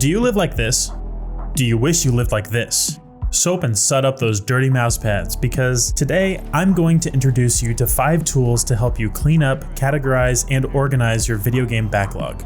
Do you live like this? Do you wish you lived like this? Soap and sud up those dirty mouse pads, because today I'm going to introduce you to 5 tools to help you clean up, categorize, and organize your video game backlog.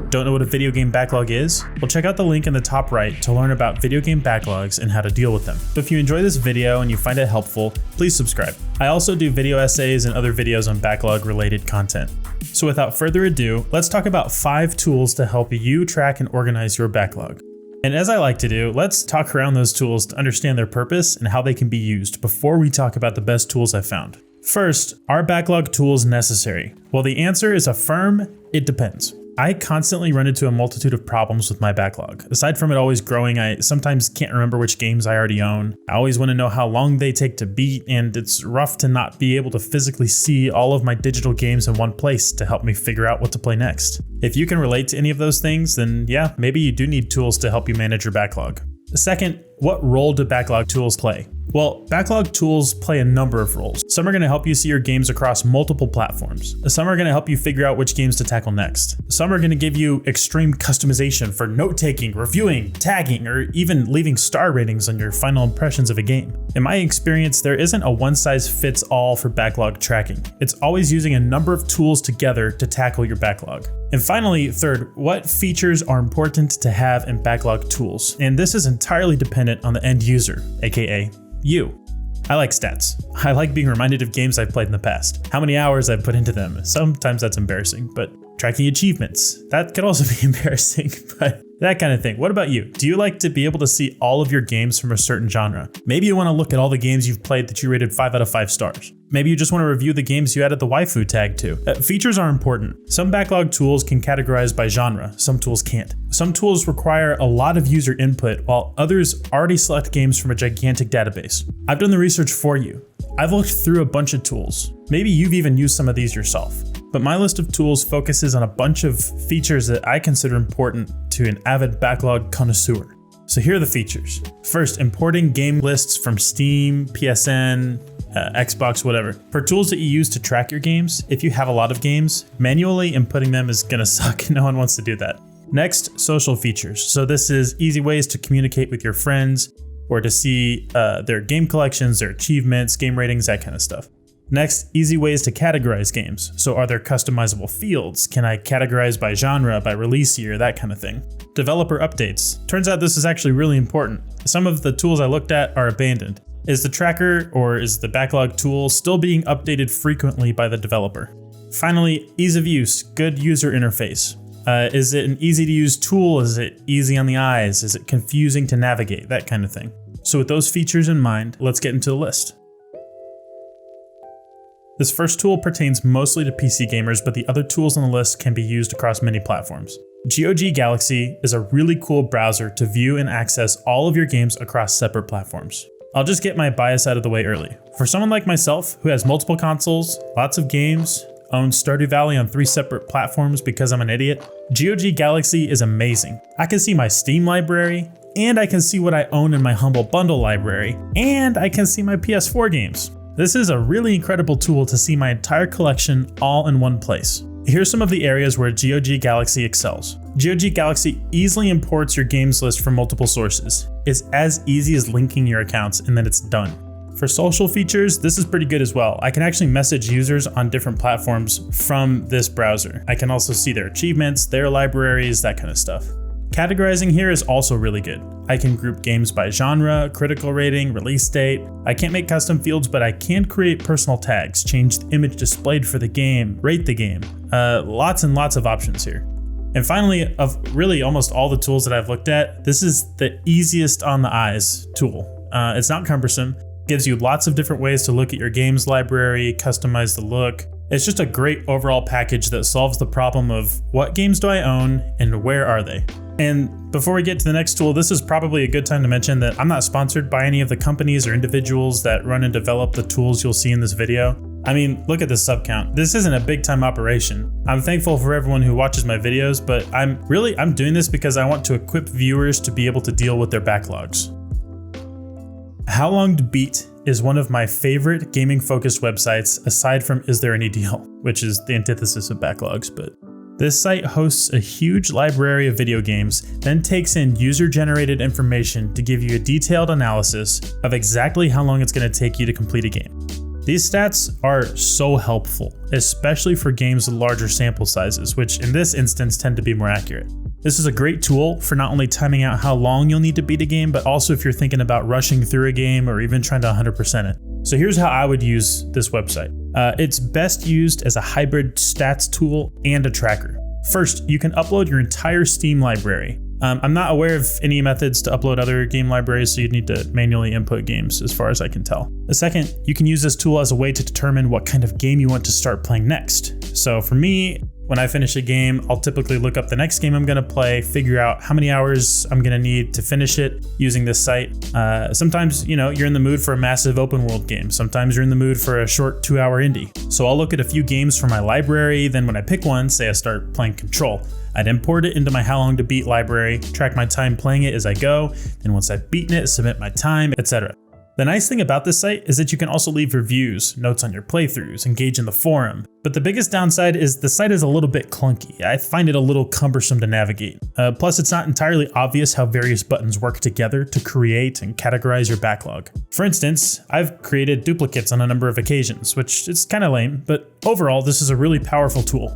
Don't know what a video game backlog is? Well, check out the link in the top right to learn about video game backlogs and how to deal with them. If you enjoy this video and you find it helpful, please subscribe. I also do video essays and other videos on backlog related content. So without further ado, let's talk about 5 tools to help you track and organize your backlog. And as I like to do, let's talk around those tools to understand their purpose and how they can be used before we talk about the best tools I've found. First, are backlog tools necessary? Well, the answer is a firm, it depends. I constantly run into a multitude of problems with my backlog. Aside from it always growing, I sometimes can't remember which games I already own. I always want to know how long they take to beat, and it's rough to not be able to physically see all of my digital games in one place to help me figure out what to play next. If you can relate to any of those things, then yeah, maybe you do need tools to help you manage your backlog. Second, what role do backlog tools play? Well, backlog tools play a number of roles. Some are going to help you see your games across multiple platforms. Some are going to help you figure out which games to tackle next. Some are going to give you extreme customization for note-taking, reviewing, tagging, or even leaving star ratings on your final impressions of a game. In my experience, there isn't a one-size-fits-all for backlog tracking. It's always using a number of tools together to tackle your backlog. And finally, third, what features are important to have in backlog tools? And this is entirely dependent on the end user, aka you. I like stats. I like being reminded of games I've played in the past, how many hours I've put into them. Sometimes that's embarrassing, but tracking achievements, that could also be embarrassing, but that kind of thing. What about you? Do you like to be able to see all of your games from a certain genre? Maybe you want to look at all the games you've played that you rated 5 out of 5 stars. Maybe you just want to review the games you added the waifu tag to. Features are important. Some backlog tools can categorize by genre, some tools can't. Some tools require a lot of user input, while others already select games from a gigantic database. I've done the research for you. I've looked through a bunch of tools. Maybe you've even used some of these yourself. But my list of tools focuses on a bunch of features that I consider important to an avid backlog connoisseur. So here are the features. First, importing game lists from Steam, PSN, Xbox, whatever. For tools that you use to track your games, if you have a lot of games, manually inputting them is gonna suck. No one wants to do that. Next, social features. So this is easy ways to communicate with your friends or to see their game collections, their achievements, game ratings, that kind of stuff. Next, easy ways to categorize games. So are there customizable fields? Can I categorize by genre, by release year, that kind of thing? Developer updates. Turns out this is actually really important. Some of the tools I looked at are abandoned. Is the tracker or is the backlog tool still being updated frequently by the developer? Finally, ease of use, good user interface. Is it an easy to use tool? Is it easy on the eyes? Is it confusing to navigate? That kind of thing. So with those features in mind, let's get into the list. This first tool pertains mostly to PC gamers, but the other tools on the list can be used across many platforms. GOG Galaxy is a really cool browser to view and access all of your games across separate platforms. I'll just get my bias out of the way early. For someone like myself, who has multiple consoles, lots of games, owns Stardew Valley on 3 separate platforms because I'm an idiot, GOG Galaxy is amazing. I can see my Steam library, and I can see what I own in my Humble Bundle library, and I can see my PS4 games. This is a really incredible tool to see my entire collection all in one place. Here's some of the areas where GOG Galaxy excels. GOG Galaxy easily imports your games list from multiple sources. It's as easy as linking your accounts and then it's done. For social features, this is pretty good as well. I can actually message users on different platforms from this browser. I can also see their achievements, their libraries, that kind of stuff. Categorizing here is also really good. I can group games by genre, critical rating, release date. I can't make custom fields, but I can create personal tags, change the image displayed for the game, rate the game. Lots and lots of options here. And finally, of really almost all the tools that I've looked at, this is the easiest on the eyes tool. It's not cumbersome, gives you lots of different ways to look at your games library, customize the look. It's just a great overall package that solves the problem of what games do I own and where are they? And before we get to the next tool, this is probably a good time to mention that I'm not sponsored by any of the companies or individuals that run and develop the tools you'll see in this video. I mean, look at the sub count. This isn't a big time operation. I'm thankful for everyone who watches my videos, but I'm doing this because I want to equip viewers to be able to deal with their backlogs. How Long to Beat is one of my favorite gaming focused websites aside from Is There Any Deal, which is the antithesis of backlogs, but This site hosts a huge library of video games, then takes in user-generated information to give you a detailed analysis of exactly how long it's going to take you to complete a game. These stats are so helpful, especially for games with larger sample sizes, which in this instance tend to be more accurate. This is a great tool for not only timing out how long you'll need to beat a game, but also if you're thinking about rushing through a game or even trying to 100% it. So here's how I would use this website. It's best used as a hybrid stats tool and a tracker. First, you can upload your entire Steam library. I'm not aware of any methods to upload other game libraries, so you'd need to manually input games as far as I can tell. The second, you can use this tool as a way to determine what kind of game you want to start playing next. So for me, when I finish a game, I'll typically look up the next game I'm gonna play, figure out how many hours I'm gonna need to finish it using this site. Sometimes, you're in the mood for a massive open world game. Sometimes you're in the mood for a short 2-hour indie. So I'll look at a few games from my library, then when I pick one, say I start playing Control, I'd import it into my how long to beat library, track my time playing it as I go, and once I've beaten it, submit my time, etc. The nice thing about this site is that you can also leave reviews, notes on your playthroughs, engage in the forum. But the biggest downside is the site is a little bit clunky. I find it a little cumbersome to navigate. Plus, it's not entirely obvious how various buttons work together to create and categorize your backlog. For instance, I've created duplicates on a number of occasions, which is kind of lame, but overall, this is a really powerful tool.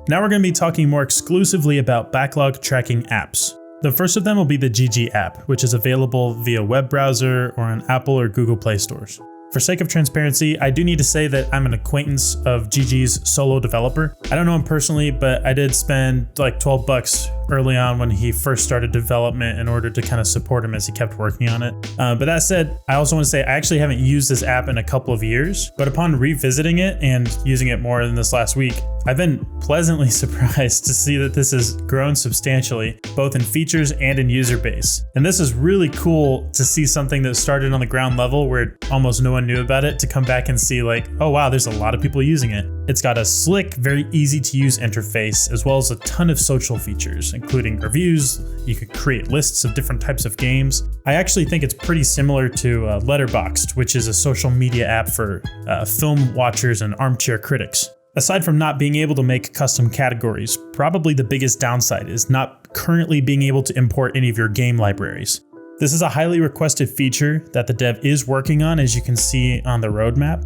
Now we're going to be talking more exclusively about backlog tracking apps. The first of them will be the GG app, which is available via web browser or on Apple or Google Play stores. For sake of transparency, I do need to say that I'm an acquaintance of GG's solo developer. I don't know him personally, but I did spend like $12 early on when he first started development in order to kind of support him as he kept working on it. But that said, I also want to say I actually haven't used this app in a couple of years, but upon revisiting it and using it more than this last week, I've been pleasantly surprised to see that this has grown substantially, both in features and in user base. And this is really cool to see something that started on the ground level where almost no one knew about it to come back and see like, oh wow, there's a lot of people using it. It's got a slick, very easy to use interface, as well as a ton of social features, including reviews. You could create lists of different types of games. I actually think it's pretty similar to Letterboxd, which is a social media app for film watchers and armchair critics. Aside from not being able to make custom categories, probably the biggest downside is not currently being able to import any of your game libraries. This is a highly requested feature that the dev is working on, as you can see on the roadmap.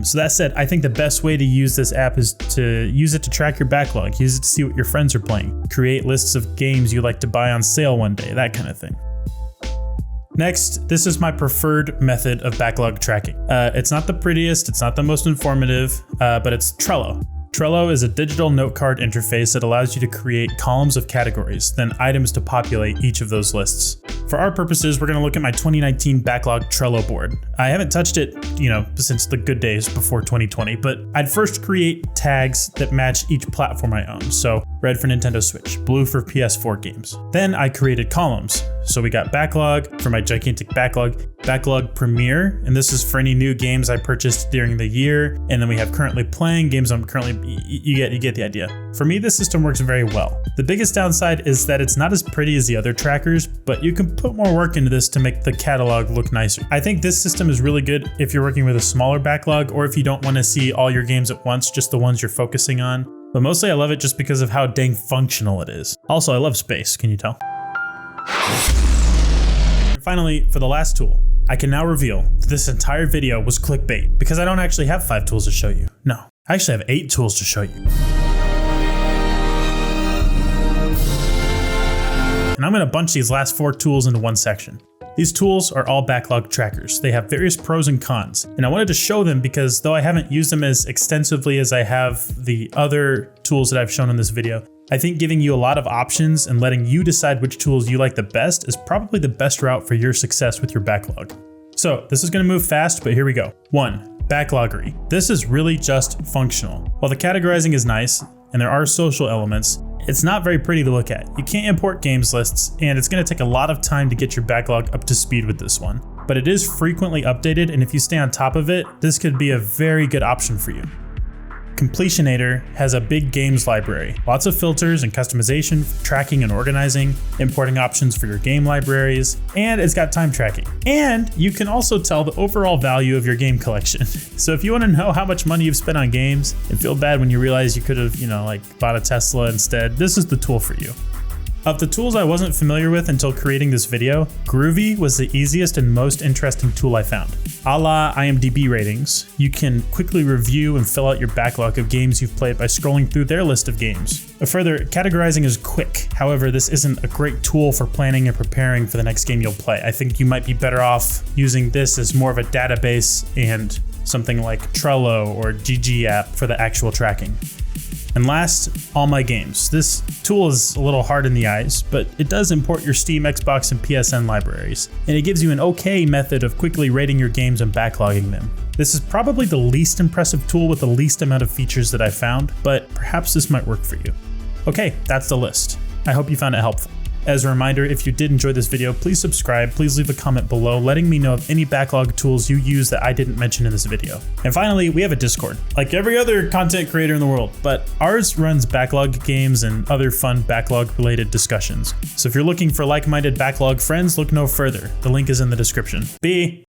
So that said, I think the best way to use this app is to use it to track your backlog, use it to see what your friends are playing, create lists of games you like to buy on sale one day, that kind of thing. Next, this is my preferred method of backlog tracking. It's not the prettiest, it's not the most informative, but it's Trello. Trello is a digital note card interface that allows you to create columns of categories, then items to populate each of those lists. For our purposes, we're going to look at my 2019 backlog Trello board. I haven't touched it, since the good days before 2020, but I'd first create tags that match each platform I own. So red for Nintendo Switch, blue for PS4 games. Then I created columns. So we got backlog for my gigantic backlog premiere, and this is for any new games I purchased during the year. And then we have currently playing games I'm currently, you get the idea. For me, this system works very well. The biggest downside is that it's not as pretty as the other trackers, but you can put more work into this to make the catalog look nicer. I think this system is really good if you're working with a smaller backlog, or if you don't want to see all your games at once, just the ones you're focusing on. But mostly I love it just because of how dang functional it is. Also, I love space, can you tell? And finally, for the last tool, I can now reveal that this entire video was clickbait because I don't actually have 5 tools to show you. No, I actually have 8 tools to show you. And I'm going to bunch these last 4 tools into one section. These tools are all backlog trackers. They have various pros and cons, and I wanted to show them because though I haven't used them as extensively as I have the other tools that I've shown in this video, I think giving you a lot of options and letting you decide which tools you like the best is probably the best route for your success with your backlog. So this is going to move fast, but here we go. 1. Backloggery. This is really just functional. While the categorizing is nice, and there are social elements, it's not very pretty to look at. You can't import games lists, and it's going to take a lot of time to get your backlog up to speed with this one. But it is frequently updated, and if you stay on top of it, this could be a very good option for you. Completionator has a big games library, lots of filters and customization for tracking and organizing, importing options for your game libraries, and it's got time tracking. And you can also tell the overall value of your game collection. So if you want to know how much money you've spent on games and feel bad when you realize you could have, like bought a Tesla instead, this is the tool for you. Of the tools I wasn't familiar with until creating this video, Groovy was the easiest and most interesting tool I found. A la IMDb ratings, you can quickly review and fill out your backlog of games you've played by scrolling through their list of games. Further, categorizing is quick. However, this isn't a great tool for planning and preparing for the next game you'll play. I think you might be better off using this as more of a database and something like Trello or GG app for the actual tracking. And last, All My Games. This tool is a little hard in the eyes, but it does import your Steam, Xbox, and PSN libraries, and it gives you an okay method of quickly rating your games and backlogging them. This is probably the least impressive tool with the least amount of features that I found, but perhaps this might work for you. Okay, that's the list. I hope you found it helpful. As a reminder, if you did enjoy this video, please subscribe, please leave a comment below letting me know of any backlog tools you use that I didn't mention in this video. And finally, we have a Discord, like every other content creator in the world, but ours runs backlog games and other fun backlog related discussions. So if you're looking for like-minded backlog friends, look no further. The link is in the description. B.